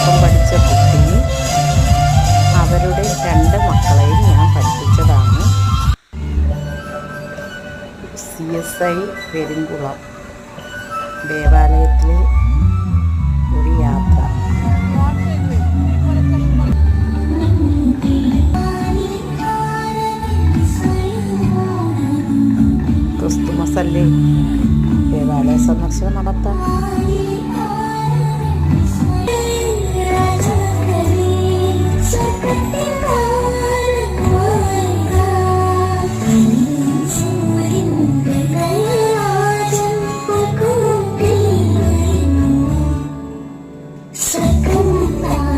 ഒപ്പം പഠിച്ച കുട്ടി അവരുടെ 2 മക്കളെയും ഞാൻ പഠിപ്പിച്ചതാണ്. CSI പെരുങ്കുളം ദേവാലയത്തിലെ ഒരു യാത്ര. ക്രിസ്തുമസല്ലേ, ദേവാലയ സന്ദർശനം നടത്താം. Second